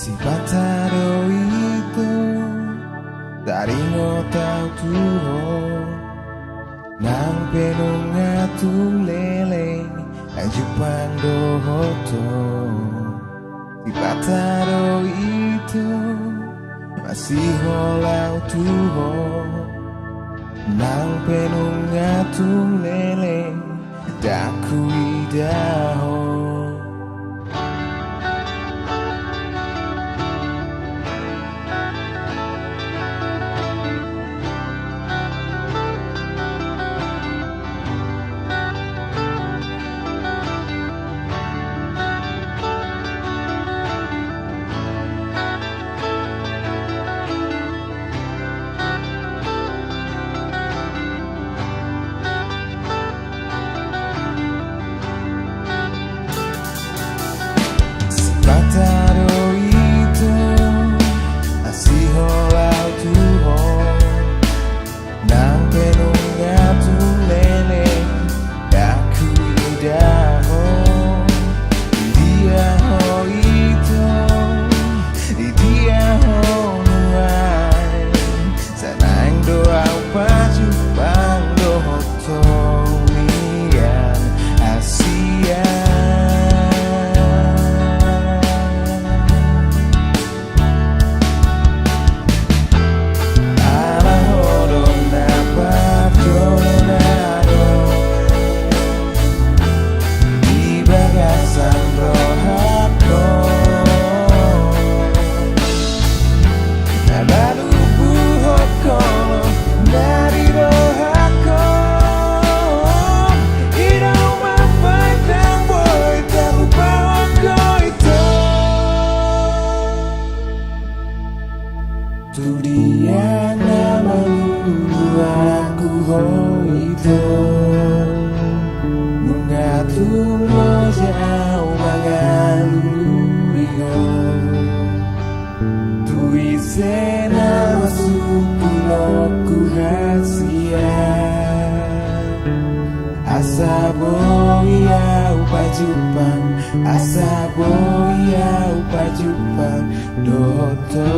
Si pataro itu taringo tau tuho nang penunga tu leleng Jepang dohoto. Si pataro itu masih holau tuho nang penunga tu leleng daku idaho. Pataro itu masih holau tuho nang penunga tu leleng daku idaho. Dia ho itu dia ho nuai sanang doa paju bang dohoto mian Asia. Tu dia nama aku hoito mengatu mojau mangaluiho tu ise nama sukuloku hasia asaboia upa Jepang asaboia upa Jepang doto.